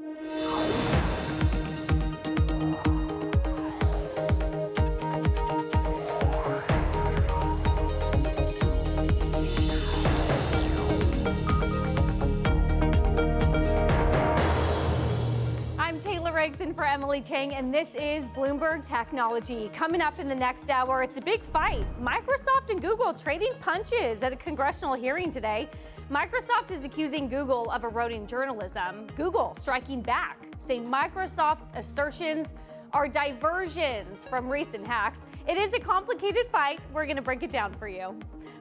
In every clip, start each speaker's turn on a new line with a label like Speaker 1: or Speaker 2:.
Speaker 1: In for Emily Chang, and this is Bloomberg Technology. Coming up in the next hour, it's a big fight. Microsoft and Google trading punches at a congressional hearing today. Microsoft is accusing Google of eroding journalism. Google striking back, saying Microsoft's assertions are diversions from recent hacks. It is a complicated fight. We're going to break it down for you.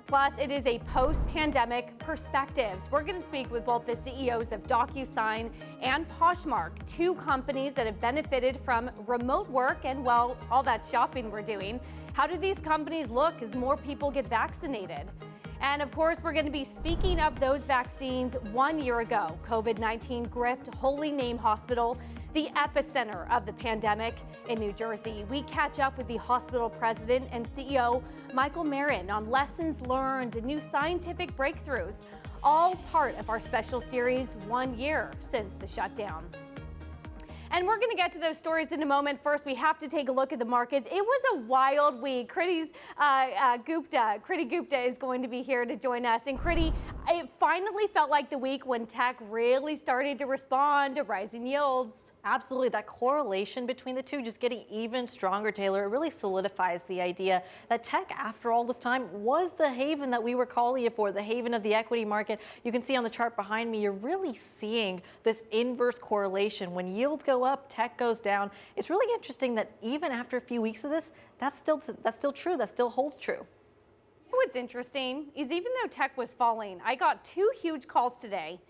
Speaker 1: Plus, it is a post-pandemic perspectives. We're going to speak with both the CEOs of DocuSign and Poshmark, two companies that have benefited from remote work and, well, all that shopping we're doing. How do these companies look as more people get vaccinated? And of course, we're going to be speaking of those vaccines 1 year ago. COVID-19 gripped Holy Name Hospital, the epicenter of the pandemic in New Jersey. We catch up with the hospital president and CEO, Michael Marin, on lessons learned and new scientific breakthroughs, all part of our special series 1 year since the shutdown. And we're going to get to those stories in a moment. First, we have to take a look at the markets. It was a wild week. Kriti Gupta is going to be here to join us. And Kriti, it finally felt like the week when tech really started to respond to rising yields.
Speaker 2: Absolutely. That correlation between the two just getting even stronger, Taylor. It really solidifies the idea that tech, after all this time, was the haven that we were calling it for, the haven of the equity market. You can see on the chart behind me, you're really seeing this inverse correlation. When yields go up, tech goes down. It's really interesting that even after a few weeks of this, that's still true. That still holds true.
Speaker 1: What's interesting is even though tech was falling, I got two huge calls today.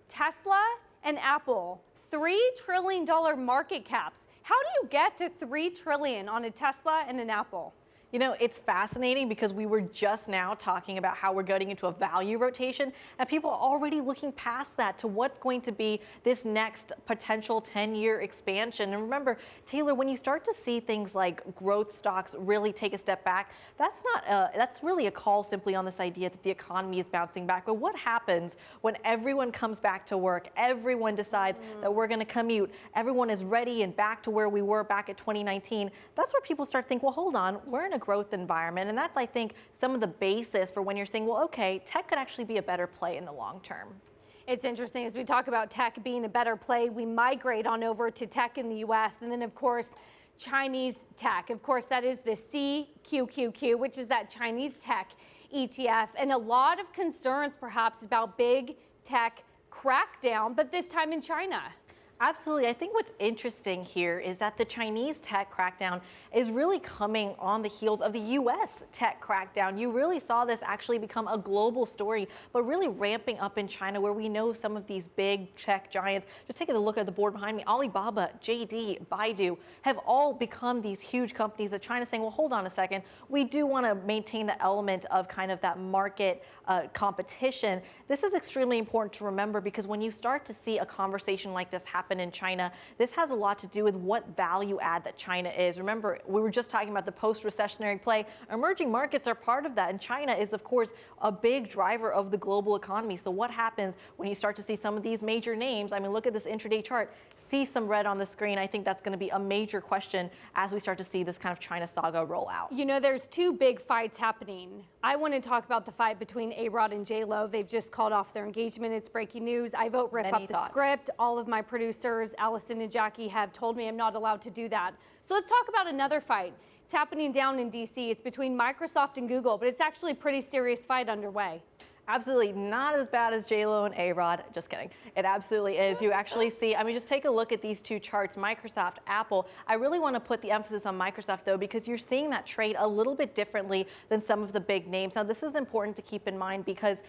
Speaker 1: Tesla and Apple, $3 trillion market caps. How do you get to $3 trillion on a Tesla and an Apple?
Speaker 2: You know, it's fascinating because we were just now talking about how we're getting into a value rotation, and people are already looking past that to what's going to be this next potential 10-year expansion. And remember, Taylor, when you start to see things like growth stocks really take a step back, that's really a call simply on this idea that the economy is bouncing back. But what happens when everyone comes back to work, everyone decides that we're going to commute, everyone is ready and back to where we were back at 2019? That's where people start to think, well, hold on, we're in a growth environment. And that's, I think, some of the basis for when you're saying, well, okay, tech could actually be a better play in the long term.
Speaker 1: It's interesting as we talk about tech being a better play, we migrate on over to tech in the U.S. and then, of course, Chinese tech. Of course, that is the CQQQ, which is that Chinese tech ETF, and a lot of concerns perhaps about big tech crackdown, but this time in China.
Speaker 2: Absolutely. I think what's interesting here is that the Chinese tech crackdown is really coming on the heels of the U.S. tech crackdown. You really saw this actually become a global story, but really ramping up in China, where we know some of these big tech giants. Just taking a look at the board behind me, Alibaba, JD, Baidu have all become these huge companies that China's saying, well, hold on a second. We do want to maintain the element of kind of that market competition. This is extremely important to remember, because when you start to see a conversation like this happen in China, this has a lot to do with what value add that China is. Remember, we were just talking about the post-recessionary play. Emerging markets are part of that, and China is, of course, a big driver of the global economy. So what happens when you start to see some of these major names? I mean, look at this intraday chart. See some red on the screen. I think that's going to be a major question as we start to see this kind of China saga roll out.
Speaker 1: You know, there's two big fights happening. I want to talk about the fight between A-Rod and J-Lo. They've just called off their engagement. It's breaking news. I vote rip up the script. All of my producers, Allison and Jackie, have told me I'm not allowed to do that. So let's talk about another fight. It's happening down in D.C. It's between Microsoft and Google, but it's actually a pretty serious fight underway.
Speaker 2: Absolutely not as bad as J-Lo and A-Rod. Just kidding. It absolutely is. You actually see, I mean, just take a look at these two charts, Microsoft, Apple. I really want to put the emphasis on Microsoft, though, because you're seeing that trade a little bit differently than some of the big names. Now, this is important to keep in mind because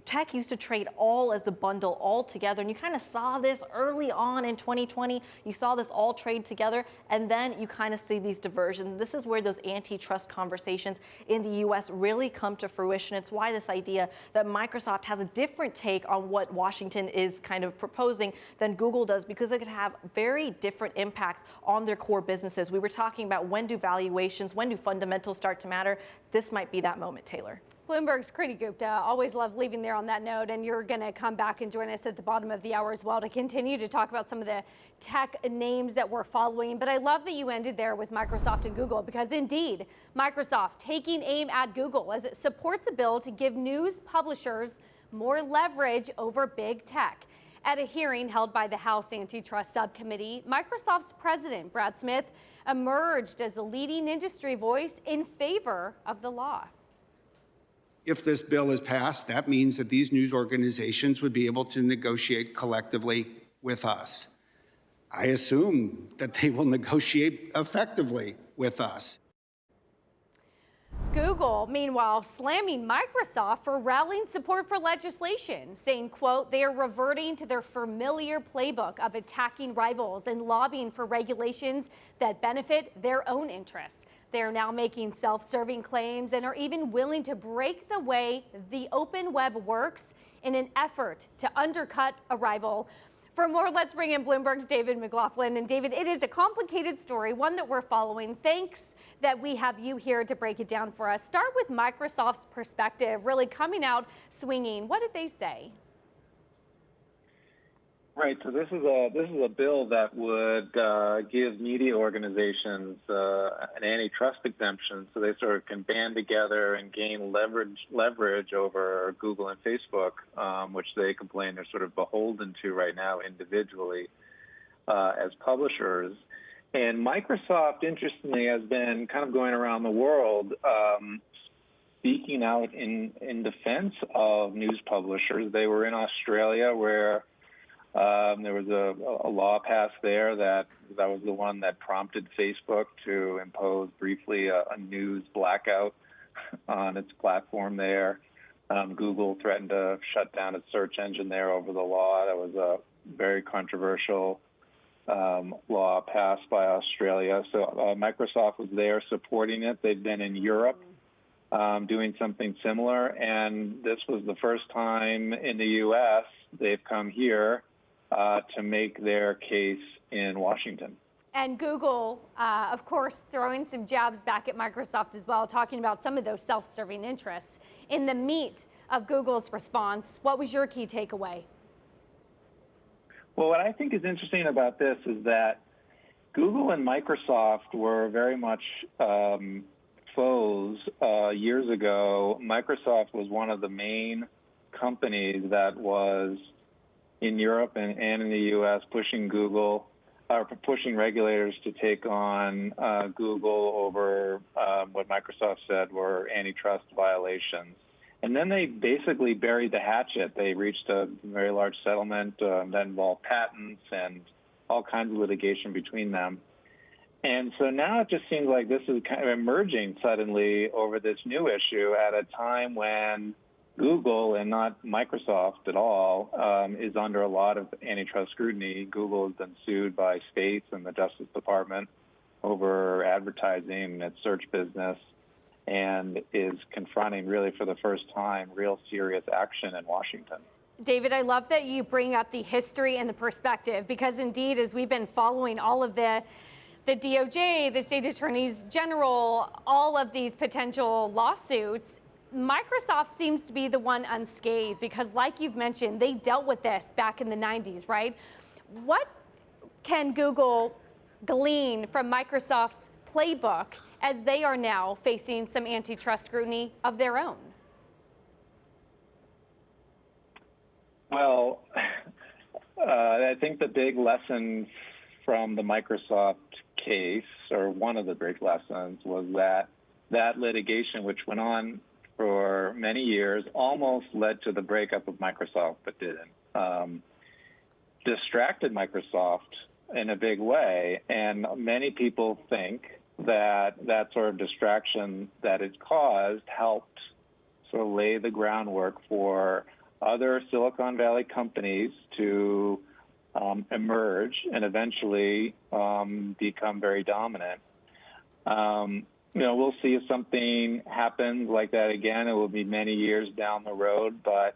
Speaker 2: tech used to trade all as a bundle, all together. And you kind of saw this early on in 2020. You saw this all trade together, and then you kind of see these diversions. This is where those antitrust conversations in the U.S. really come to fruition. It's why this idea that Microsoft has a different take on what Washington is kind of proposing than Google does, because it could have very different impacts on their core businesses. We were talking about when do valuations, when do fundamentals start to matter? This might be that moment, Taylor.
Speaker 1: Bloomberg's Kriti Gupta. Always love leaving there on that note. And you're going to come back and join us at the bottom of the hour as well to continue to talk about some of the tech names that we're following. But I love that you ended there with Microsoft and Google, because indeed, Microsoft taking aim at Google as it supports a bill to give news publishers more leverage over big tech. At a hearing held by the House Antitrust Subcommittee, Microsoft's president, Brad Smith, emerged as the leading industry voice in favor of the law.
Speaker 3: If this bill is passed, that means that these news organizations would be able to negotiate collectively with us. I assume that they will negotiate effectively with us.
Speaker 1: Google, meanwhile, slamming Microsoft for rallying support for legislation, saying, quote, they are reverting to their familiar playbook of attacking rivals and lobbying for regulations that benefit their own interests. They are now making self-serving claims and are even willing to break the way the open web works in an effort to undercut a rival. For more, let's bring in Bloomberg's David McLaughlin. And David, it is a complicated story, one that we're following. Thanks that we have you here to break it down for us. Start with Microsoft's perspective, really coming out swinging. What did they say?
Speaker 4: Right. So this is a bill that would give media organizations an antitrust exemption, so they sort of can band together and gain leverage over Google and Facebook, which they complain they're sort of beholden to right now individually as publishers. And Microsoft, interestingly, has been kind of going around the world speaking out in defense of news publishers. They were in Australia, where there was a law passed there that was the one that prompted Facebook to impose briefly a news blackout on its platform there. Google threatened to shut down its search engine there over the law. That was a very controversial law passed by Australia. So Microsoft was there supporting it. They'd been in Europe doing something similar, and this was the first time in the U.S. they've come here to make their case in Washington.
Speaker 1: And Google, of course, throwing some jabs back at Microsoft as well, talking about some of those self-serving interests. In the meat of Google's response, what was your key takeaway?
Speaker 4: Well, what I think is interesting about this is that Google and Microsoft were very much foes years ago. Microsoft was one of the main companies that was in Europe and in the U.S. pushing pushing regulators to take on Google over what Microsoft said were antitrust violations. And then they basically buried the hatchet. They reached a very large settlement that involved patents and all kinds of litigation between them. And so now it just seems like this is kind of emerging suddenly over this new issue at a time when Google, and not Microsoft at all, is under a lot of antitrust scrutiny. Google has been sued by states and the Justice Department over advertising and its search business, and is confronting, really for the first time, real serious action in Washington.
Speaker 1: David, I love that you bring up the history and the perspective, because indeed, as we've been following all of the DOJ, the state attorneys general, all of these potential lawsuits, Microsoft seems to be the one unscathed, because like you've mentioned, they dealt with this back in the 90s, right? What can Google glean from Microsoft's playbook as they are now facing some antitrust scrutiny of their own?
Speaker 4: Well, I think the big lesson from the Microsoft case, or one of the big lessons, was that litigation, which went on for many years, almost led to the breakup of Microsoft, but didn't. Distracted Microsoft in a big way, and many people think that sort of distraction that it caused helped sort of lay the groundwork for other Silicon Valley companies to emerge and eventually become very dominant. We'll see if something happens like that again. It will be many years down the road, but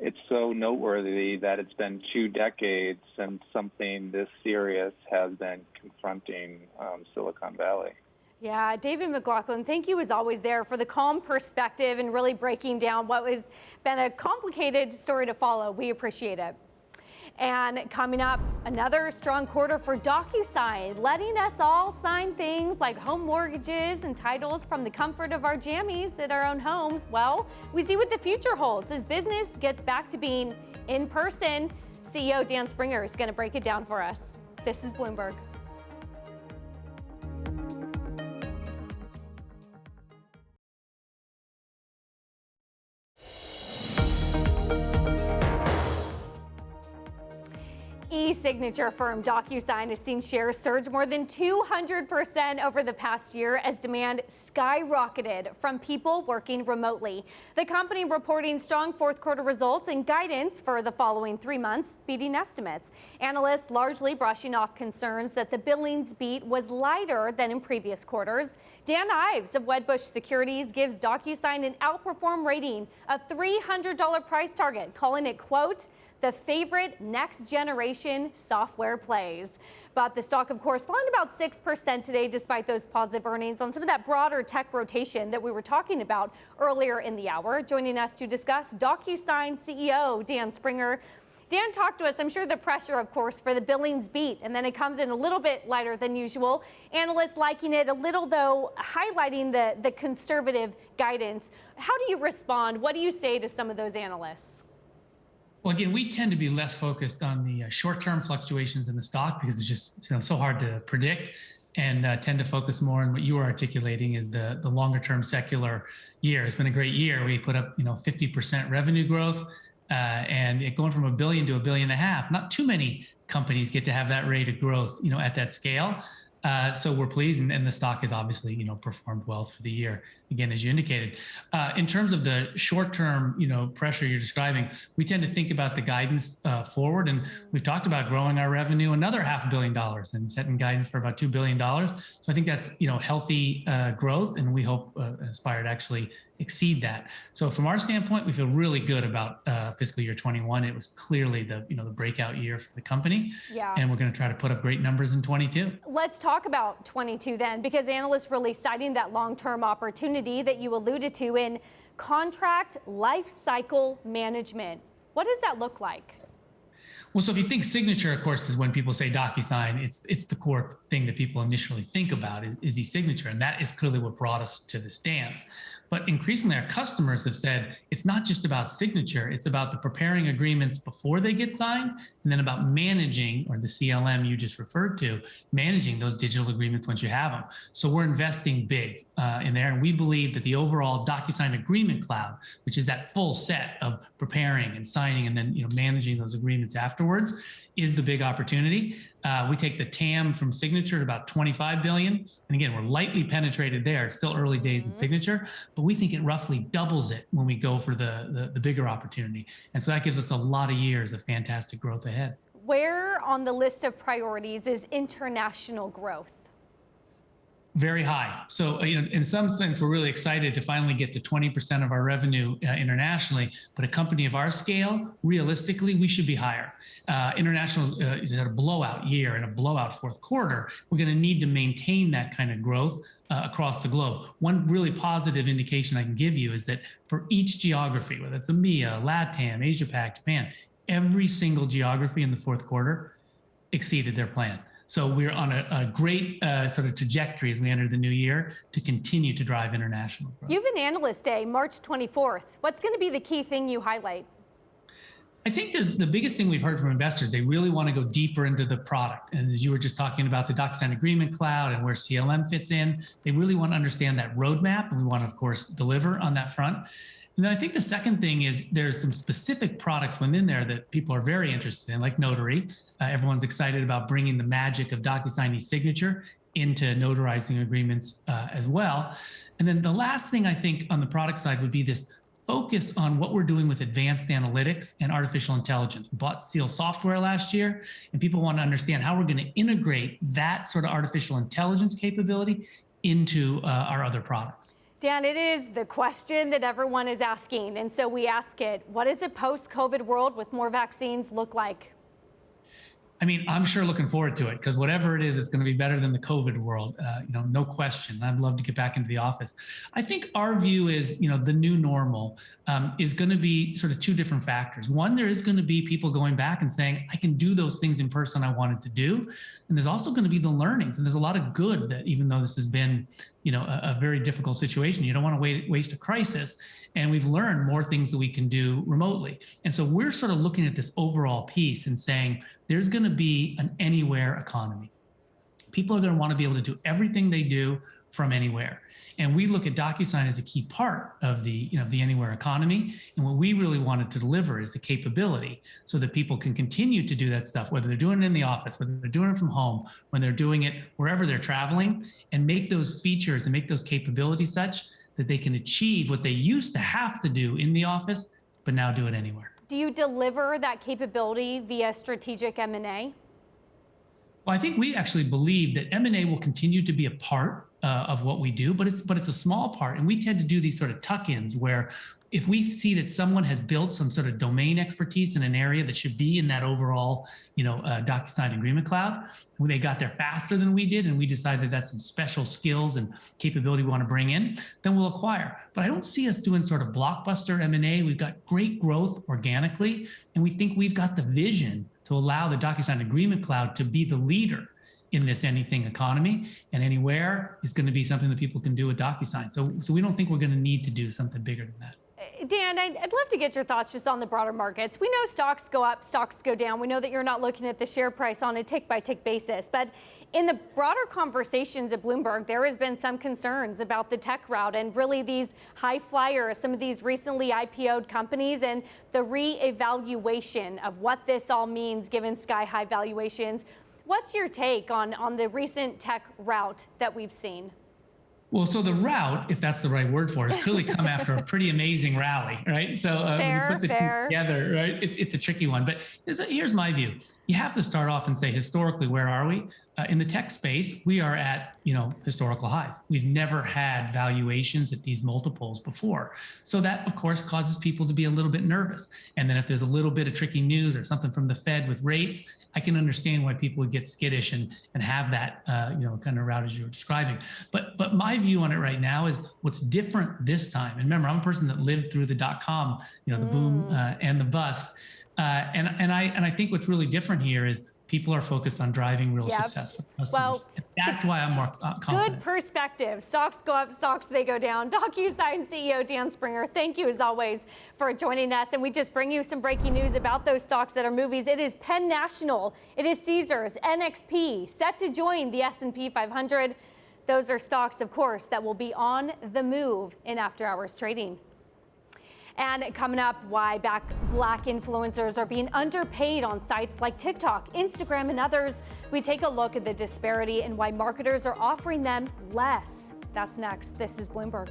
Speaker 4: it's so noteworthy that it's been 2 decades since something this serious has been confronting Silicon Valley.
Speaker 1: Yeah, David McLaughlin, thank you as always there for the calm perspective and really breaking down what has been a complicated story to follow. We appreciate it. And coming up, another strong quarter for DocuSign, letting us all sign things like home mortgages and titles from the comfort of our jammies at our own homes. Well, we see what the future holds as business gets back to being in person. CEO Dan Springer is going to break it down for us. This is Bloomberg. E-signature firm DocuSign has seen shares surge more than 200% over the past year as demand skyrocketed from people working remotely. The company reporting strong fourth quarter results and guidance for the following 3 months, beating estimates. Analysts largely brushing off concerns that the billings beat was lighter than in previous quarters. Dan Ives of Wedbush Securities gives DocuSign an outperform rating, a $300 price target, calling it, quote, the favorite next generation software plays. But the stock, of course, falling about 6% today despite those positive earnings on some of that broader tech rotation that we were talking about earlier in the hour. Joining us to discuss, DocuSign CEO Dan Springer. Dan, talk to us. I'm sure the pressure, of course, for the billings beat, and then it comes in a little bit lighter than usual. Analysts liking it a little, though, highlighting the conservative guidance. How do you respond? What do you say to some of those analysts?
Speaker 5: Well, again, we tend to be less focused on the short-term fluctuations in the stock because it's just so hard to predict, and tend to focus more on what you were articulating is the longer-term secular year. It's been a great year. We put up 50% revenue growth, and going from $1 billion to $1.5 billion. Not too many companies get to have that rate of growth, at that scale. So we're pleased, and the stock has obviously, performed well through the year, again, as you indicated. In terms of the short-term, pressure you're describing, we tend to think about the guidance forward, and we've talked about growing our revenue another $500 million and setting guidance for about $2 billion. So I think that's, healthy growth, and we hope aspire to actually exceed that. So from our standpoint, we feel really good about fiscal year 21. It was clearly the breakout year for the company.
Speaker 1: Yeah.
Speaker 5: And we're going to try to put up great numbers in 22.
Speaker 1: Let's talk about 22 then, because analysts really citing that long-term opportunity that you alluded to in contract life cycle management. What does that look like?
Speaker 5: Well, so if you think signature, of course, is when people say DocuSign, it's the core thing that people initially think about is e-signature. And that is clearly what brought us to this dance. But increasingly, our customers have said it's not just about signature, it's about the preparing agreements before they get signed, and then about managing, or the CLM you just referred to, managing those digital agreements once you have them. So we're investing big in there, and we believe that the overall DocuSign Agreement Cloud, which is that full set of preparing and signing and then managing those agreements afterwards, is the big opportunity. We take the TAM from signature to about 25 billion. And again, we're lightly penetrated there. It's still early days in signature, but we think it roughly doubles it when we go for the bigger opportunity. And so that gives us a lot of years of fantastic growth ahead.
Speaker 1: Where on the list of priorities is international growth?
Speaker 5: Very high. So, in some sense, we're really excited to finally get to 20% of our revenue internationally. But a company of our scale, realistically, we should be higher. International is at a blowout year and a blowout fourth quarter. We're going to need to maintain that kind of growth across the globe. One really positive indication I can give you is that for each geography, whether it's EMEA, LATAM, Asia Pac, Japan, every single geography in the fourth quarter exceeded their plan. So we're on a great sort of trajectory as we enter the new year to continue to drive international growth.
Speaker 1: You have an Analyst Day, March 24th. What's going to be the key thing you highlight?
Speaker 5: I think the biggest thing we've heard from investors, they really want to go deeper into the product. And as you were just talking about the DocuSign Agreement Cloud and where CLM fits in, they really want to understand that roadmap. And we want to, of course, deliver on that front. And then I think the second thing is there's some specific products within there that people are very interested in, like Notary. Everyone's excited about bringing the magic of DocuSign e-signature into notarizing agreements as well. And then the last thing I think on the product side would be this focus on what we're doing with advanced analytics and artificial intelligence. We bought Seal Software last year, and people want to understand how we're going to integrate that sort of artificial intelligence capability into our other products.
Speaker 1: Dan, it is the question that everyone is asking, and so we ask it. What does a post-COVID world with more vaccines look like?
Speaker 5: I mean, I'm sure looking forward to it because whatever it is, it's going to be better than the COVID world. No question. I'd love to get back into the office. I think our view is, the new normal is going to be sort of two different factors. One, there is going to be people going back and saying, I can do those things in person I wanted to do. And there's also going to be the learnings. And there's a lot of good that even though this has been, a very difficult situation, you don't want to waste a crisis. And we've learned more things that we can do remotely. And so we're sort of looking at this overall piece and saying, there's going to be an anywhere economy. People are going to want to be able to do everything they do from anywhere. And we look at DocuSign as a key part of the anywhere economy. And what we really wanted to deliver is the capability so that people can continue to do that stuff, whether they're doing it in the office, whether they're doing it from home, when they're doing it wherever they're traveling, and make those features and make those capabilities such that they can achieve what they used to have to do in the office, but now do it anywhere.
Speaker 1: Do you deliver that capability via strategic M&A?
Speaker 5: Well, I think we actually believe that M&A will continue to be a part of what we do, but it's a small part. And we tend to do these sort of tuck-ins where if we see that someone has built some sort of domain expertise in an area that should be in that overall, DocuSign Agreement Cloud, they got there faster than we did, and we decide that that's some special skills and capability we want to bring in, then we'll acquire. But I don't see us doing sort of blockbuster M&A. We've got great growth organically, and we think we've got the vision to allow the DocuSign Agreement Cloud to be the leader in this anything economy, and anywhere is going to be something that people can do with DocuSign. So we don't think we're going to need to do something bigger than that.
Speaker 1: Dan, I'd love to get your thoughts just on the broader markets. We know stocks go up, stocks go down. We know that you're not looking at the share price on a tick-by-tick basis. But in the broader conversations at Bloomberg, there has been some concerns about the tech route and really these high flyers, some of these recently IPO'd companies, and the re-evaluation of what this all means given sky-high valuations. What's your take on the recent tech route that we've seen?
Speaker 5: Well, so the route, if that's the right word for it, has clearly come after a pretty amazing rally, right? So when you put the two together, right, it's a tricky one. But here's my view. You have to start off and say, historically, where are we? In the tech space, we are at historical highs. We've never had valuations at these multiples before. So that, of course, causes people to be a little bit nervous. And then if there's a little bit of tricky news or something from the Fed with rates, I can understand why people would get skittish and have that kind of route as you were describing. But my view on it right now is what's different this time. And remember, I'm a person that lived through the .com, the boom and the bust. And I think what's really different here is people are focused on driving real success for customers.
Speaker 1: Well,
Speaker 5: that's why I'm more confident.
Speaker 1: Good perspective. Stocks go up, stocks they go down. DocuSign CEO Dan Springer, thank you as always for joining us. And we just bring you some breaking news about those stocks that are movies. It is Penn National, it is Caesars, NXP, set to join the S&P 500. Those are stocks, of course, that will be on the move in after-hours trading. And coming up, why black influencers are being underpaid on sites like TikTok, Instagram, and others. We take a look at the disparity and why marketers are offering them less. That's next. This is Bloomberg.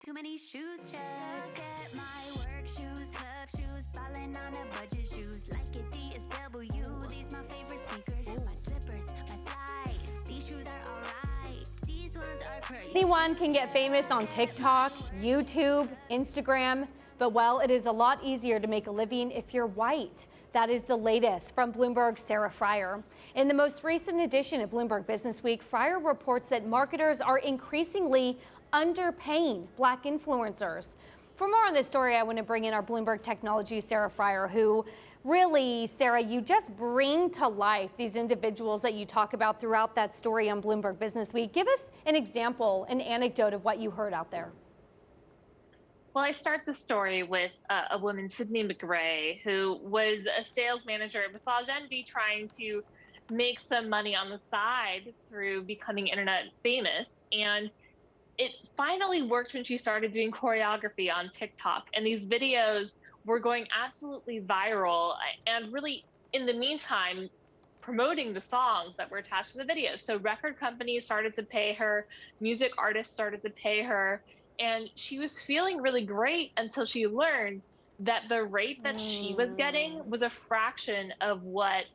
Speaker 6: Too many shoes, check. Look at my work shoes, club shoes, ballin' on a budget shoes. Like it DSW, these my favorite sneakers. My slippers, my slides, these shoes are alright. These ones are crazy.
Speaker 1: Anyone can get famous on TikTok, YouTube, Instagram, but well, it is a lot easier to make a living if you're white. That is the latest from Bloomberg's Sarah Fryer. In the most recent edition of Bloomberg Business Week, Fryer reports that marketers are increasingly underpaying black influencers. For more on this story, I want to bring in our Bloomberg Technology Sarah Fryer, who really, Sarah, you just bring to life these individuals that you talk about throughout that story on Bloomberg Business Week. Give us an example, an anecdote of what you heard out there.
Speaker 7: Well, I start the story with a woman, Sydney McRae, who was a sales manager at Massage Envy, trying to make some money on the side through becoming internet famous. And it finally worked when she started doing choreography on TikTok. And these videos were going absolutely viral. And really, in the meantime, promoting the songs that were attached to the videos. So record companies started to pay her, music artists started to pay her. And she was feeling really great until she learned that the rate that she was getting was a fraction of what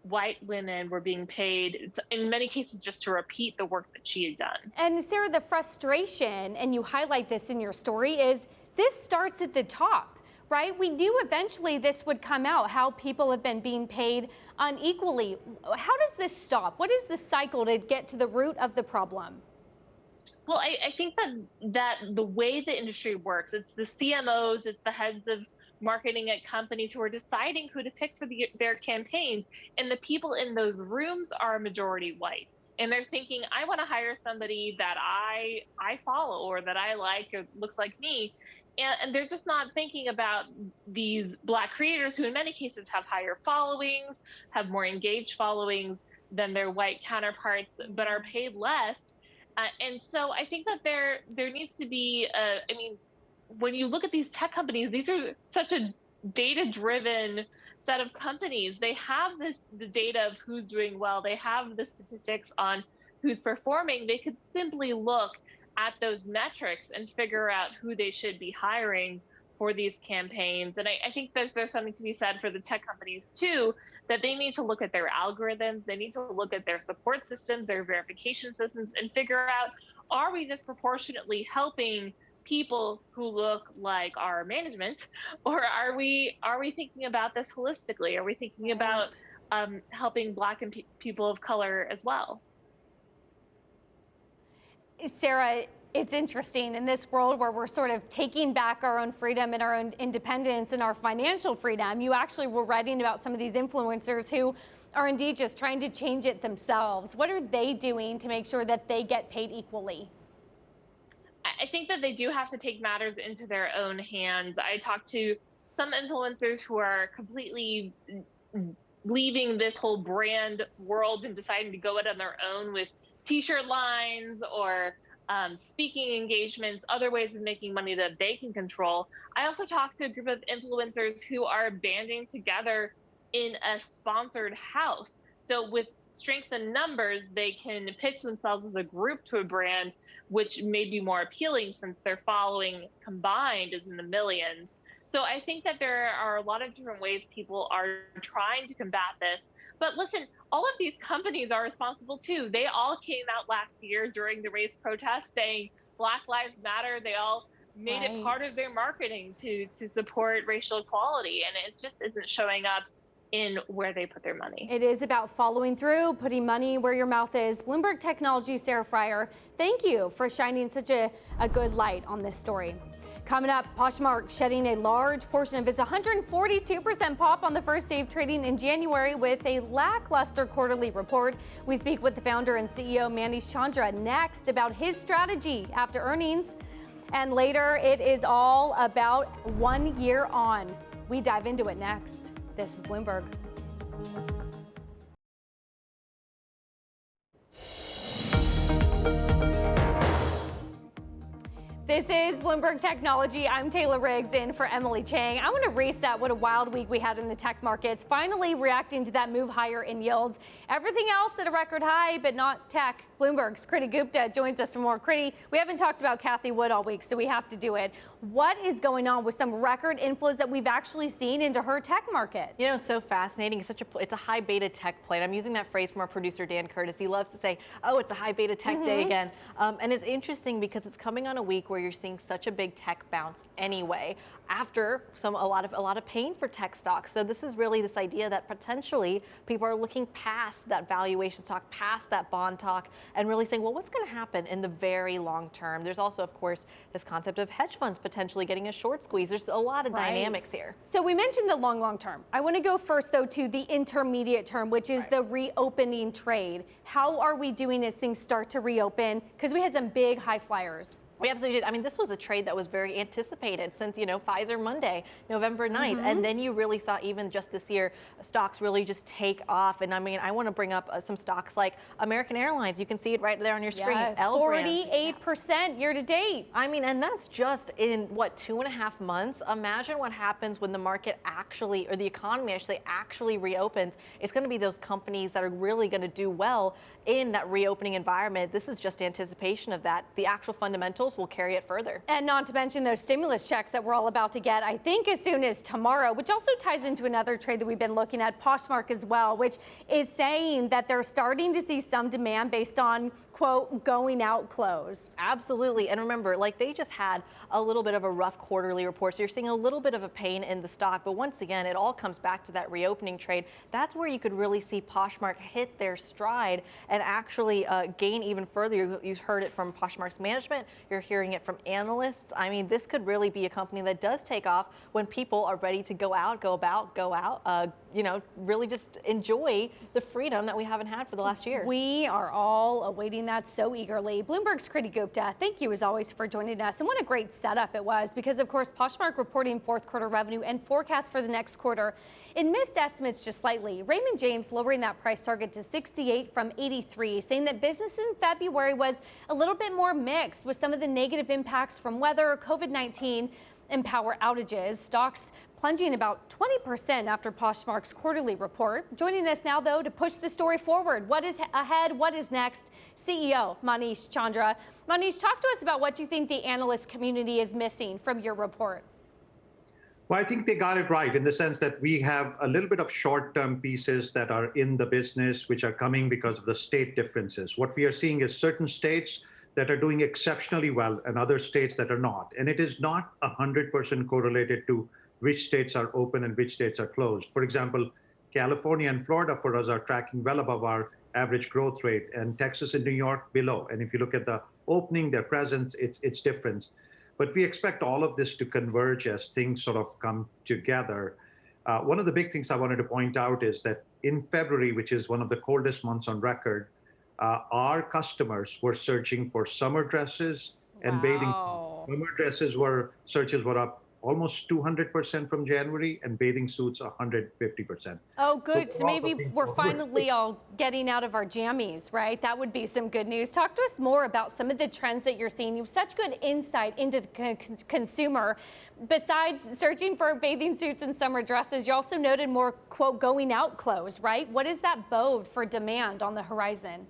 Speaker 7: white women were being paid, in many cases, just to repeat the work that she had done.
Speaker 1: And Sarah, the frustration, and you highlight this in your story, is this starts at the top, right? We knew eventually this would come out, how people have been being paid unequally. How does this stop? What is the cycle to get to the root of the problem?
Speaker 7: Well, I think that the way the industry works, it's the CMOs, it's the heads of marketing at companies who are deciding who to pick for their campaigns, and the people in those rooms are majority white. And they're thinking, I want to hire somebody that I follow or that I like or looks like me. And they're just not thinking about these Black creators who in many cases have higher followings, have more engaged followings than their white counterparts, but are paid less. And so I think that there needs to be, I mean, when you look at these tech companies, these are such a data-driven set of companies. They have the data of who's doing well. They have the statistics on who's performing. They could simply look at those metrics and figure out who they should be hiring for these campaigns. And I think there's something to be said for the tech companies too, that they need to look at their algorithms, they need to look at their support systems, their verification systems, and figure out, are we disproportionately helping people who look like our management, or are we thinking about this holistically? Are we thinking about helping Black and people of color as well?
Speaker 1: Sarah, it's interesting in this world where we're sort of taking back our own freedom and our own independence and our financial freedom. You actually were writing about some of these influencers who are indeed just trying to change it themselves. What are they doing to make sure that they get paid equally?
Speaker 7: I think that they do have to take matters into their own hands. I talked to some influencers who are completely leaving this whole brand world and deciding to go it on their own with t-shirt lines or speaking engagements, other ways of making money that they can control. I also talked to a group of influencers who are banding together in a sponsored house. So with strength in numbers, they can pitch themselves as a group to a brand, which may be more appealing since their following combined is in the millions. So I think that there are a lot of different ways people are trying to combat this. But listen, all of these companies are responsible too. They all came out last year during the race protests saying Black Lives Matter. They all made it part of their marketing to support racial equality. And it just isn't showing up in where they put their money.
Speaker 1: It is about following through, putting money where your mouth is. Bloomberg Technology, Sarah Fryer, thank you for shining such a good light on this story. Coming up, Poshmark shedding a large portion of its 142% pop on the first day of trading in January with a lackluster quarterly report. We speak with the founder and CEO Manish Chandra next about his strategy after earnings. And later, it is all about 1 year on. We dive into it next. This is Bloomberg. This is Bloomberg Technology. I'm Taylor Riggs in for Emily Chang. I want to reset what a wild week we had in the tech markets, finally reacting to that move higher in yields. Everything else at a record high, but not tech. Bloomberg's Kriti Gupta joins us for more. Kriti, we haven't talked about Cathie Wood all week, so we have to do it. What is going on with some record inflows that we've actually seen into her tech markets?
Speaker 2: You know, so fascinating. It's a high beta tech play. And I'm using that phrase from our producer, Dan Curtis. He loves to say, oh, it's a high beta tech day again. And it's interesting because it's coming on a week where you're seeing such a big tech bounce anyway, after a lot of pain for tech stocks. So this is really this idea that potentially people are looking past that valuation talk, past that bond talk, and really saying, well, what's going to happen in the very long term? There's also, of course, this concept of hedge funds potentially getting a short squeeze. There's a lot of dynamics here.
Speaker 1: So we mentioned the long term. I want to go first, though, to the intermediate term, which is the reopening trade. How are we doing as things start to reopen? Because we had some big high flyers.
Speaker 2: We absolutely did. I mean, this was a trade that was very anticipated since, Pfizer Monday, November 9th. And then you really saw even just this year, stocks really just take off. And I mean, I want to bring up some stocks like American Airlines. You can see it right there on your screen.
Speaker 1: 48% year to date.
Speaker 2: I mean, and that's just in, 2.5 months? Imagine what happens when the market actually, or the economy actually reopens. It's going to be those companies that are really going to do well in that reopening environment. This is just anticipation of that. The actual fundamentals deals will carry it further.
Speaker 1: And not to mention those stimulus checks that we're all about to get, I think as soon as tomorrow, which also ties into another trade that we've been looking at, Poshmark as well, which is saying that they're starting to see some demand based on, quote, going out clothes.
Speaker 2: Absolutely. And remember, like they just had a little bit of a rough quarterly report. So you're seeing a little bit of a pain in the stock. But once again, it all comes back to that reopening trade. That's where you could really see Poshmark hit their stride and actually gain even further. You heard it from Poshmark's management. You're hearing it from analysts. I mean, this could really be a company that does take off when people are ready to go out, go out, really just enjoy the freedom that we haven't had for the last year.
Speaker 1: We are all awaiting that so eagerly. Bloomberg's Kriti Gupta, thank you as always for joining us. And what a great setup it was, because of course Poshmark reporting fourth quarter revenue and forecast for the next quarter. It missed estimates just slightly. Raymond James lowering that price target to 68 from 83, saying that business in February was a little bit more mixed with some of the negative impacts from weather, COVID-19, and power outages. Stocks plunging about 20% after Poshmark's quarterly report. Joining us now, though, to push the story forward. What is ahead? What is next? CEO Manish Chandra. Manish, talk to us about what you think the analyst community is missing from your report.
Speaker 8: Well, I think they got it right in the sense that we have a little bit of short-term pieces that are in the business, which are coming because of the state differences. What we are seeing is certain states that are doing exceptionally well and other states that are not. And it is not 100% correlated to which states are open and which states are closed. For example, California and Florida for us are tracking well above our average growth rate, and Texas and New York below. And if you look at the opening, their presence, it's different. But we expect all of this to converge as things sort of come together. One of the big things I wanted to point out is that in February, which is one of the coldest months on record, our customers were searching for summer dresses and bathing. Summer dresses searches were up almost 200% from January, and bathing suits 150%.
Speaker 1: Oh, good. So maybe we're finally all getting out of our jammies, right? That would be some good news. Talk to us more about some of the trends that you're seeing. You have such good insight into the consumer. Besides searching for bathing suits and summer dresses, you also noted more, quote, going out clothes, right? What does that bode for demand on the horizon?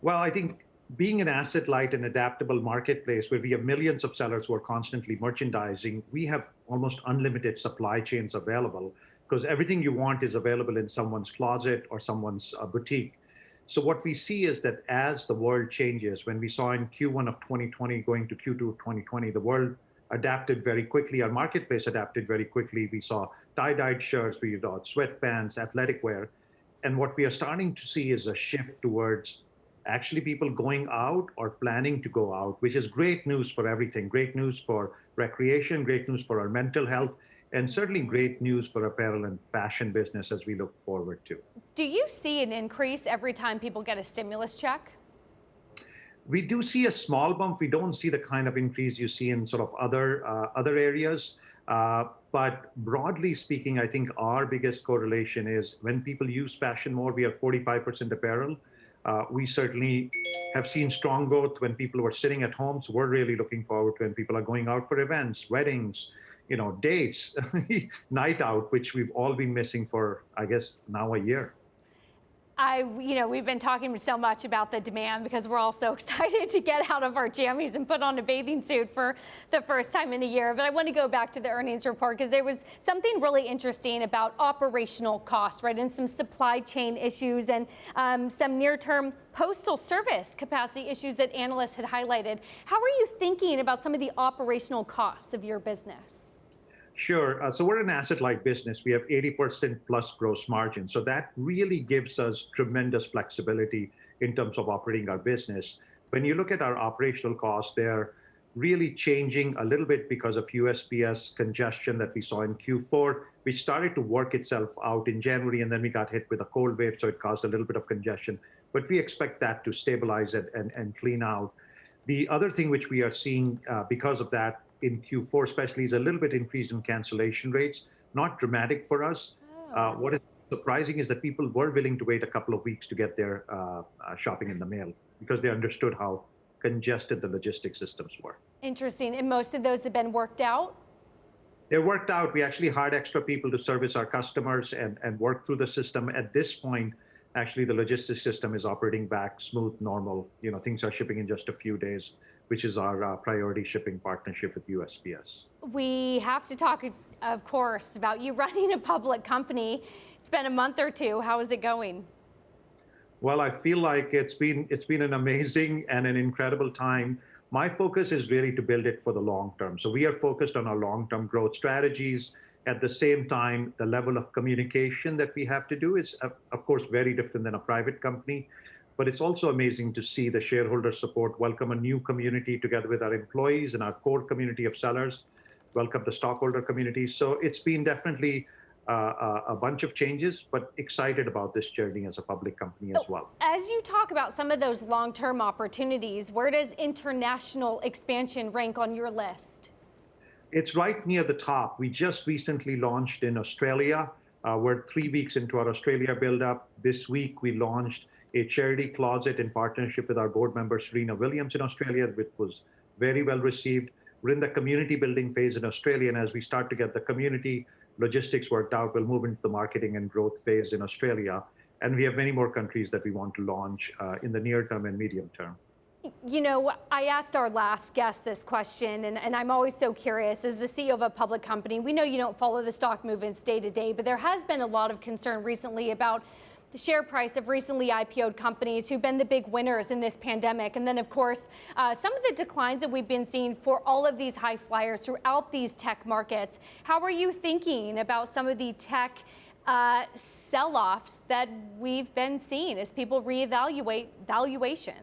Speaker 8: Well, I think being an asset-light and adaptable marketplace where we have millions of sellers who are constantly merchandising, we have almost unlimited supply chains available because everything you want is available in someone's closet or someone's boutique. So what we see is that as the world changes, when we saw in Q1 of 2020 going to Q2 of 2020, the world adapted very quickly. Our marketplace adapted very quickly. We saw tie-dyed shirts, we saw sweatpants, athletic wear. And what we are starting to see is a shift towards actually people going out or planning to go out, which is great news for everything. Great news for recreation, great news for our mental health, and certainly great news for apparel and fashion business as we look forward to.
Speaker 1: Do you see an increase every time people get a stimulus check?
Speaker 8: We do see a small bump. We don't see the kind of increase you see in sort of other areas. But broadly speaking, I think our biggest correlation is when people use fashion more, we have 45% apparel. We certainly have seen strong growth when people were sitting at home. So we're really looking forward to when people are going out for events, weddings, dates, night out, which we've all been missing for, I guess, now a year.
Speaker 1: We've been talking so much about the demand because we're all so excited to get out of our jammies and put on a bathing suit for the first time in a year. But I want to go back to the earnings report because there was something really interesting about operational cost, right? And some supply chain issues and some near-term postal service capacity issues that analysts had highlighted. How are you thinking about some of the operational costs of your business?
Speaker 8: Sure. So we're an asset-light business. We have 80% plus gross margin. So that really gives us tremendous flexibility in terms of operating our business. When you look at our operational costs, they're really changing a little bit because of USPS congestion that we saw in Q4, which started to work itself out in January, and then we got hit with a cold wave, so it caused a little bit of congestion. But we expect that to stabilize it and clean out. The other thing which we are seeing because of that in Q4 especially is a little bit increase in cancellation rates, not dramatic for us. What is surprising is that people were willing to wait a couple of weeks to get their shopping in the mail because they understood how congested the logistics systems were.
Speaker 1: Interesting. And most of those have been worked out?
Speaker 8: They're worked out. We actually hired extra people to service our customers and work through the system. At this point, actually the logistics system is operating back smooth, normal. Things are shipping in just a few days, which is our priority shipping partnership with USPS.
Speaker 1: We have to talk, of course, about you running a public company. It's been a month or two. How is it going?
Speaker 8: Well, I feel like it's been an amazing and an incredible time. My focus is really to build it for the long term. So we are focused on our long-term growth strategies. At the same time, the level of communication that we have to do is, of course, very different than a private company. But it's also amazing to see the shareholder support, welcome a new community together with our employees and our core community of sellers, welcome the stockholder community. So it's been definitely a bunch of changes, but excited about this journey as a public company as well.
Speaker 1: As you talk about some of those long-term opportunities, where does international expansion rank on your list?
Speaker 8: It's right near the top. We just recently launched in Australia. We're 3 weeks into our Australia build-up. This week, we launched a charity closet in partnership with our board member, Serena Williams in Australia, which was very well received. We're in the community building phase in Australia, and as we start to get the community logistics worked out, we'll move into the marketing and growth phase in Australia. And we have many more countries that we want to launch in the near term and medium term.
Speaker 1: You know, I asked our last guest this question, and I'm always so curious. As the CEO of a public company, we know you don't follow the stock movements day to day, but there has been a lot of concern recently about the share price of recently IPO'd companies who've been the big winners in this pandemic. And then, of course, some of the declines that we've been seeing for all of these high flyers throughout these tech markets. How are you thinking about some of the tech sell-offs that we've been seeing as people reevaluate valuations?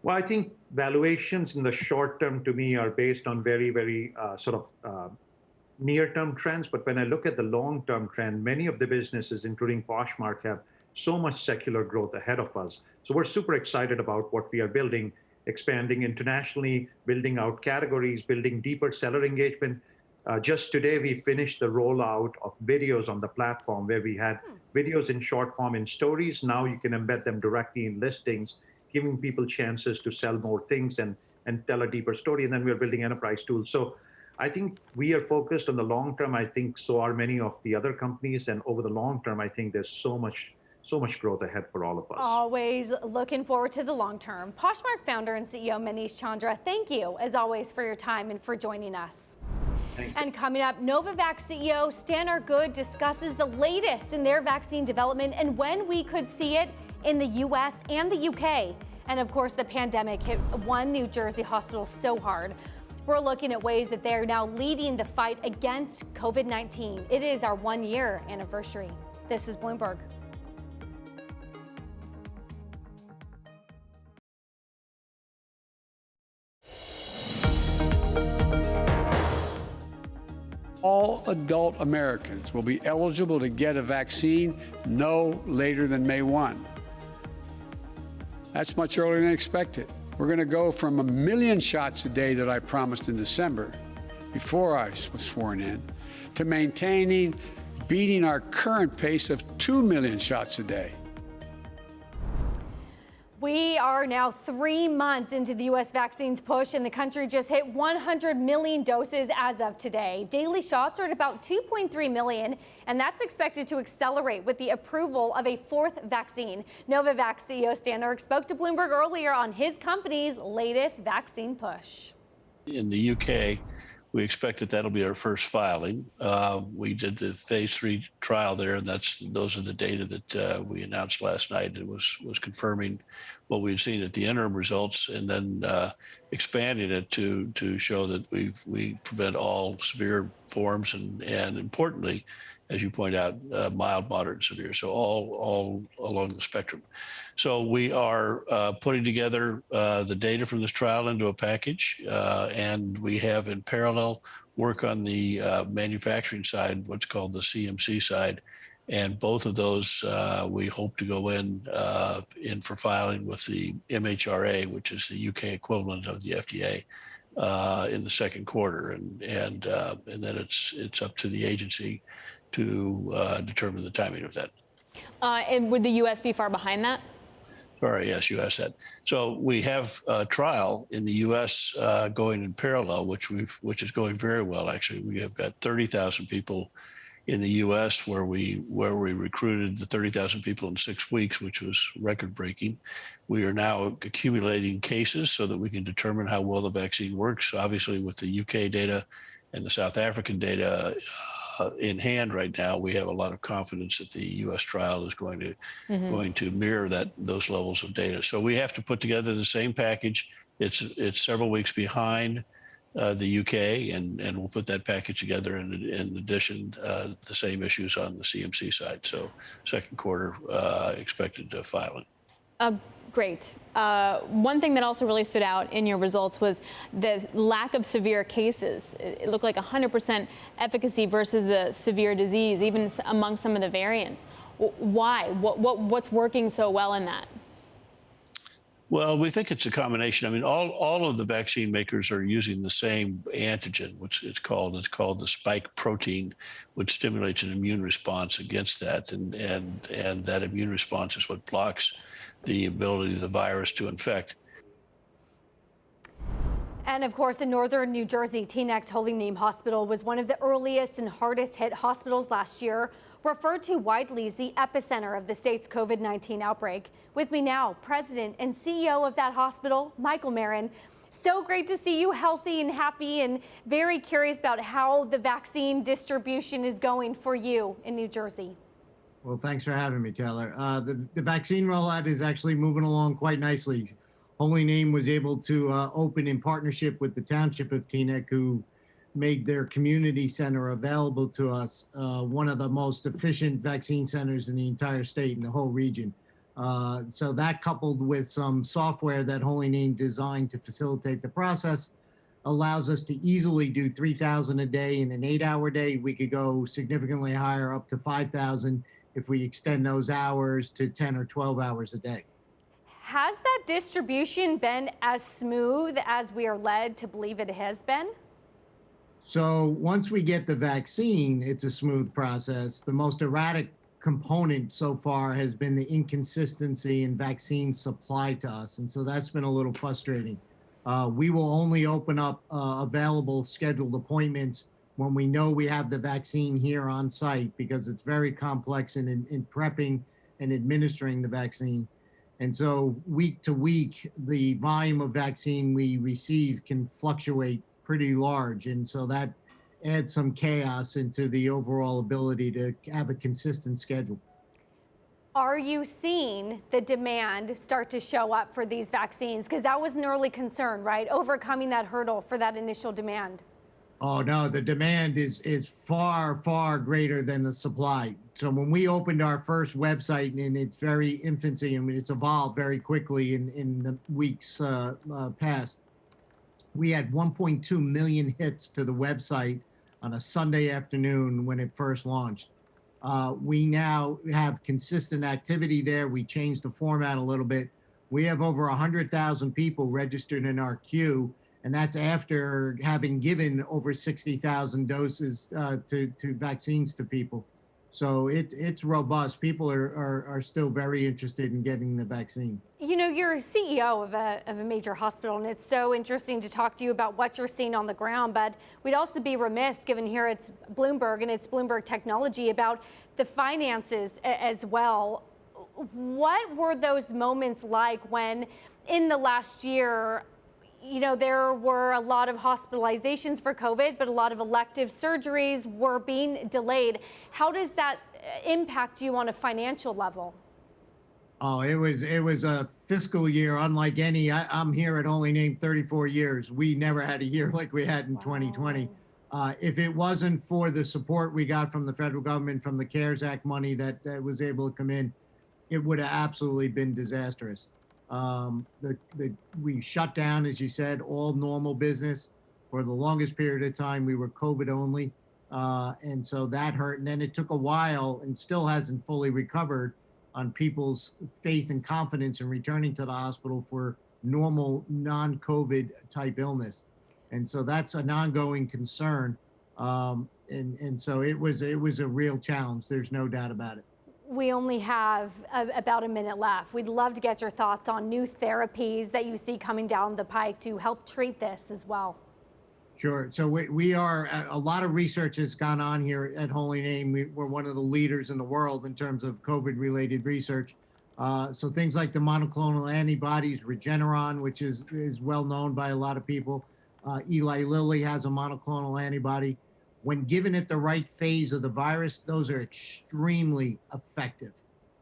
Speaker 8: Well, I think valuations in the short term to me are based on very, very near-term trends. But when I look at the long-term trend, many of the businesses, including Poshmark, have so much secular growth ahead of us. So we're super excited about what we are building, expanding internationally, building out categories, building deeper seller engagement. Just today, we finished the rollout of videos on the platform where we had videos in short form in stories. Now you can embed them directly in listings, giving people chances to sell more things and tell a deeper story. And then we're building enterprise tools. So I think we are focused on the long term. I think so are many of the other companies. And over the long term, I think there's so much growth ahead for all of us.
Speaker 1: Always looking forward to the long term. Poshmark founder and CEO Manish Chandra, thank you as always for your time and for joining us.
Speaker 8: Thanks.
Speaker 1: And coming up, Novavax CEO Stannar Good discusses the latest in their vaccine development and when we could see it in the US and the UK. And of course, the pandemic hit one New Jersey hospital so hard. We're looking at ways that they're now leading the fight against COVID-19. It is our 1-year anniversary. This is Bloomberg.
Speaker 9: All adult Americans will be eligible to get a vaccine no later than May 1. That's much earlier than expected. We're going to go from 1 million shots a day that I promised in December, before I was sworn in, to beating our current pace of 2 million shots a day.
Speaker 1: We are now 3 months into the U.S. vaccines push, and the country just hit 100 million doses as of today. Daily shots are at about 2.3 million, and that's expected to accelerate with the approval of a 4th vaccine. Novavax CEO Stannar spoke to Bloomberg earlier on his company's latest vaccine push.
Speaker 10: In the UK, we expect that that'll be our first filing. We did the phase 3 trial there, and those are the data that we announced last night. It was confirming what we've seen at the interim results, and then expanding it to show that we prevent all severe forms and importantly, as you point out, mild, moderate, and severe. So all along the spectrum. So we are putting together the data from this trial into a package, and we have in parallel work on the manufacturing side, what's called the CMC side. And both of those we hope to go in for filing with the MHRA, which is the UK equivalent of the FDA, in the second quarter, and then it's up to the agency to determine the timing of that.
Speaker 11: And would the U.S. be far behind that?
Speaker 10: Sorry, yes, you asked that. So we have a trial in the U.S. Going in parallel, which is going very well. Actually, we have got 30,000 people in the U.S., where we recruited the 30,000 people in 6 weeks, which was record breaking. We are now accumulating cases so that we can determine how well the vaccine works. Obviously, with the UK data and the South African data in hand right now, we have a lot of confidence that the U.S. trial is going to mirror those levels of data. So we have to put together the same package. It's several weeks behind the UK, and we'll put that package together. In addition, the same issues on the CMC side. So second quarter expected filing.
Speaker 11: Great. One thing that also really stood out in your results was the lack of severe cases. It looked like 100% efficacy versus the severe disease, even among some of the variants. Why? What's working so well in that?
Speaker 10: Well, we think it's a combination. I mean, all of the vaccine makers are using the same antigen, which it's called the spike protein, which stimulates an immune response against that, and that immune response is what blocks the ability of the virus to infect.
Speaker 1: And of course, in northern New Jersey, Teaneck's Holy Name Hospital was one of the earliest and hardest hit hospitals last year, referred to widely as the epicenter of the state's COVID-19 outbreak. With me now, President and CEO of that hospital, Michael Marin. So great to see you healthy and happy, and very curious about how the vaccine distribution is going for you in New Jersey.
Speaker 12: Well, thanks for having me, Taylor. The vaccine rollout is actually moving along quite nicely. Holy Name was able to open in partnership with the Township of Teaneck, who made their community center available to us, one of the most efficient vaccine centers in the entire state and the whole region. So that, coupled with some software that Holy Name designed to facilitate the process, allows us to easily do 3,000 a day in an 8-hour day. We could go significantly higher, up to 5,000, if we extend those hours to 10 or 12 hours a day.
Speaker 1: Has that distribution been as smooth as we are led to believe it has been?
Speaker 12: So once we get the vaccine, it's a smooth process. The most erratic component so far has been the inconsistency in vaccine supply to us. And so that's been a little frustrating. We will only open up available scheduled appointments when we know we have the vaccine here on site, because it's very complex in prepping and administering the vaccine. And so week to week, the volume of vaccine we receive can fluctuate pretty large. And so that adds some chaos into the overall ability to have a consistent schedule.
Speaker 1: Are you seeing the demand start to show up for these vaccines? Because that was an early concern, right? Overcoming that hurdle for that initial demand.
Speaker 12: Oh, no, the demand is far, far greater than the supply. So when we opened our first website in its very infancy, I mean, it's evolved very quickly in the weeks past, we had 1.2 million hits to the website on a Sunday afternoon when it first launched. We now have consistent activity there. We changed the format a little bit. We have over 100,000 people registered in our queue, and that's after having given over 60,000 doses to vaccines to people. So it's robust. People are still very interested in getting the vaccine.
Speaker 1: You know, you're a CEO of a major hospital, and it's so interesting to talk to you about what you're seeing on the ground. But we'd also be remiss, given here it's Bloomberg and it's Bloomberg Technology, about the finances as well. What were those moments like when, in the last year, you know, there were a lot of hospitalizations for COVID, but a lot of elective surgeries were being delayed? How does that impact you on a financial level?
Speaker 12: Oh, it was a fiscal year unlike any. I'm here at Holy Name 34 years. We never had a year like we had in 2020. If it wasn't for the support we got from the federal government, from the CARES Act money that was able to come in, it would have absolutely been disastrous. We shut down, as you said, all normal business. For the longest period of time, we were COVID only. And so that hurt. And then it took a while, and still hasn't fully recovered, on people's faith and confidence in returning to the hospital for normal non-COVID type illness. And so that's an ongoing concern. And so it was a real challenge. There's no doubt about it.
Speaker 1: We only have about a minute left. We'd love to get your thoughts on new therapies that you see coming down the pike to help treat this as well.
Speaker 12: Sure. So we are, a lot of research has gone on here at Holy Name. We're one of the leaders in the world in terms of COVID-related research. So things like the monoclonal antibodies, Regeneron, which is well known by a lot of people. Eli Lilly has a monoclonal antibody. When given at the right phase of the virus, those are extremely effective.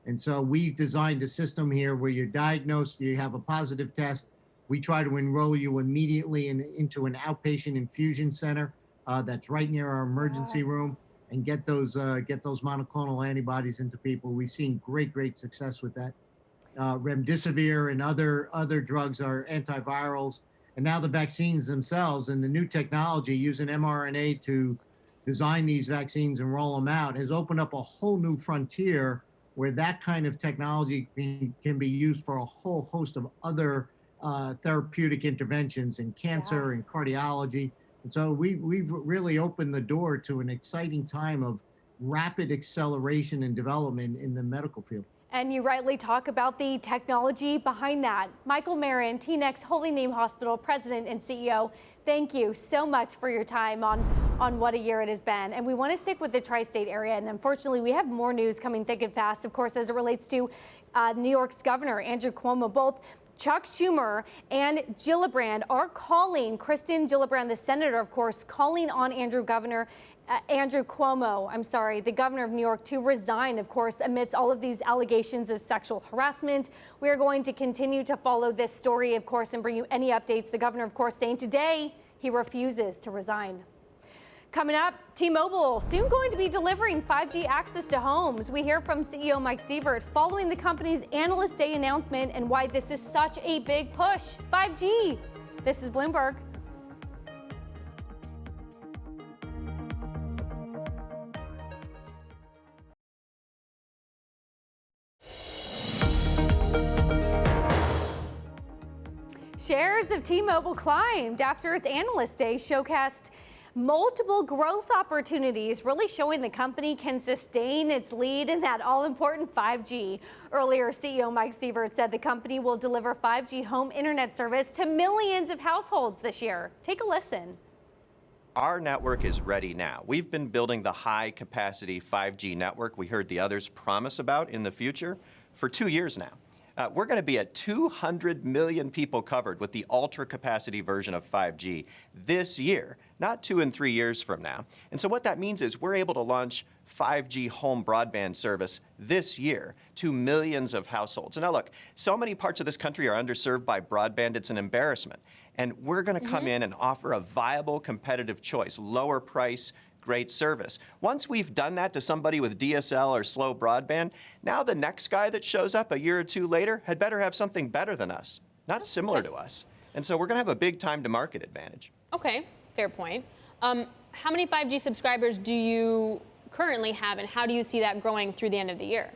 Speaker 12: And so we've designed a system here where you're diagnosed, you have a positive test. We try to enroll you immediately into an outpatient infusion center that's right near our emergency room, and get those monoclonal antibodies into people. We've seen great success with that. Remdesivir and other drugs are antivirals, and now the vaccines themselves and the new technology using mRNA to design these vaccines and roll them out has opened up a whole new frontier where that kind of technology can be used for a whole host of other therapeutic interventions in cancer and cardiology. And so we've really opened the door to an exciting time of rapid acceleration and development in the medical field.
Speaker 1: And you rightly talk about the technology behind that. Michael Marin, Teaneck's Holy Name Hospital President and CEO, thank you so much for your time on what a year it has been. And we want to stick with the tri-state area. And unfortunately, we have more news coming thick and fast, of course, as it relates to New York's governor, Andrew Cuomo. Both Chuck Schumer and Gillibrand are calling, Kristen Gillibrand, the senator, of course, calling on Andrew Cuomo, the governor of New York, to resign, of course, amidst all of these allegations of sexual harassment. We are going to continue to follow this story, of course, and bring you any updates. The governor, of course, saying today he refuses to resign. Coming up, T-Mobile soon going to be delivering 5G access to homes. We hear from CEO Mike Sievert following the company's Analyst Day announcement and why this is such a big push. 5G. This is Bloomberg. Shares of T-Mobile climbed after its Analyst Day showcased multiple growth opportunities, really showing the company can sustain its lead in that all-important 5G. Earlier, CEO Mike Sievert said the company will deliver 5G home internet service to millions of households this year. Take a listen.
Speaker 13: Our network is ready now. We've been building the high-capacity 5G network we heard the others promise about in the future for 2 years now. We're going to be at 200 million people covered with the ultra-capacity version of 5G this year, not 2 and 3 years from now. And so what that means is we're able to launch 5G home broadband service this year to millions of households. And now look, so many parts of this country are underserved by broadband, it's an embarrassment. And we're going to come in and offer a viable, competitive choice, lower price, great service. Once we've done that to somebody with DSL or slow broadband, now the next guy that shows up a year or two later had better have something better than us, not similar to us. And so we're going to have a big time to market advantage.
Speaker 11: Okay, fair point. How many 5G subscribers do you currently have, and how do you see that growing through the end of the year?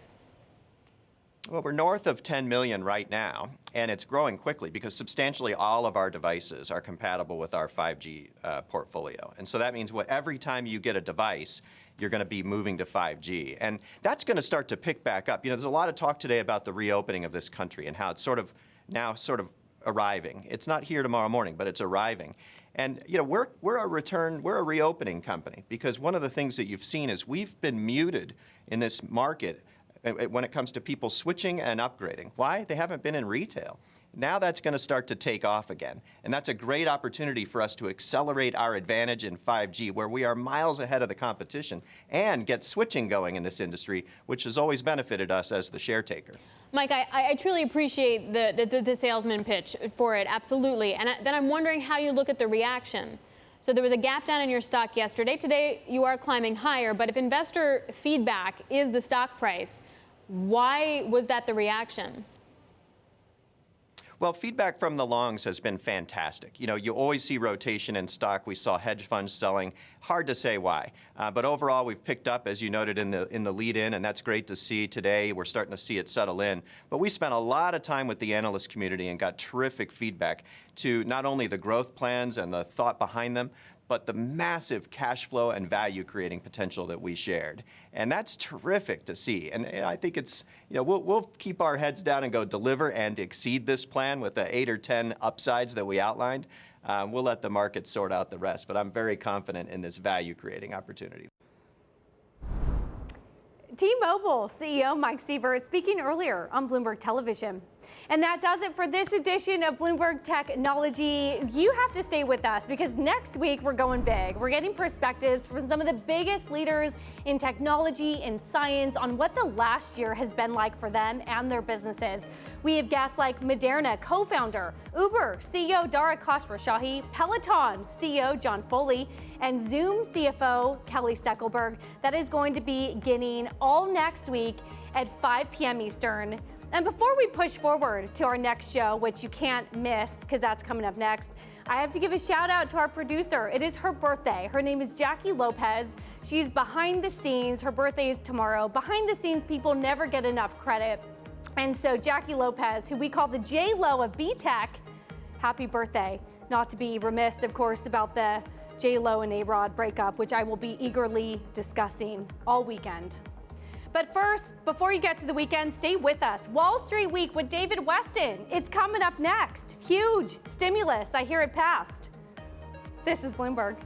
Speaker 13: Well, we're north of 10 million right now, and it's growing quickly because substantially all of our devices are compatible with our 5G portfolio. And so that means every time you get a device, you're going to be moving to 5G. And that's going to start to pick back up. You know, there's a lot of talk today about the reopening of this country and how it's now arriving. It's not here tomorrow morning, but it's arriving. And you know, we're a reopening company because one of the things that you've seen is we've been muted in this market when it comes to people switching and upgrading. Why? They haven't been in retail. Now that's going to start to take off again. And that's a great opportunity for us to accelerate our advantage in 5G, where we are miles ahead of the competition, and get switching going in this industry, which has always benefited us as the share taker.
Speaker 11: Mike, I truly appreciate the salesman pitch for it, absolutely. And then I'm wondering how you look at the reaction. So there was a gap down in your stock yesterday. Today, you are climbing higher. But if investor feedback is the stock price, why was that the reaction?
Speaker 13: Well, feedback from the longs has been fantastic. You know, you always see rotation in stock. We saw hedge funds selling. Hard to say why. But overall, we've picked up, as you noted in the lead-in, and that's great to see today. We're starting to see it settle in. But we spent a lot of time with the analyst community and got terrific feedback to not only the growth plans and the thought behind them, but the massive cash flow and value creating potential that we shared. And that's terrific to see. And I think it's, we'll keep our heads down and go deliver and exceed this plan with the 8 or 10 upsides that we outlined. We'll let the market sort out the rest, but I'm very confident in this value creating opportunity.
Speaker 1: T-Mobile CEO Mike Sievert speaking earlier on Bloomberg Television. And that does it for this edition of Bloomberg Technology. You have to stay with us because next week we're going big. We're getting perspectives from some of the biggest leaders in technology and science on what the last year has been like for them and their businesses. We have guests like Moderna co-founder, Uber CEO Dara Khosrowshahi, Peloton CEO John Foley, and Zoom CFO Kelly Steckelberg. That is going to be beginning all next week at 5 p.m. Eastern. And before we push forward to our next show, which you can't miss because that's coming up next, I have to give a shout out to our producer. It is her birthday. Her name is Jackie Lopez. She's behind the scenes. Her birthday is tomorrow. Behind the scenes people never get enough credit. And so Jackie Lopez, who we call the J-Lo of B-Tech, happy birthday. Not to be remiss, of course, about the J-Lo and A-Rod breakup, which I will be eagerly discussing all weekend. But first, before you get to the weekend, stay with us. Wall Street Week with David Weston. It's coming up next. Huge stimulus. I hear it passed. This is Bloomberg.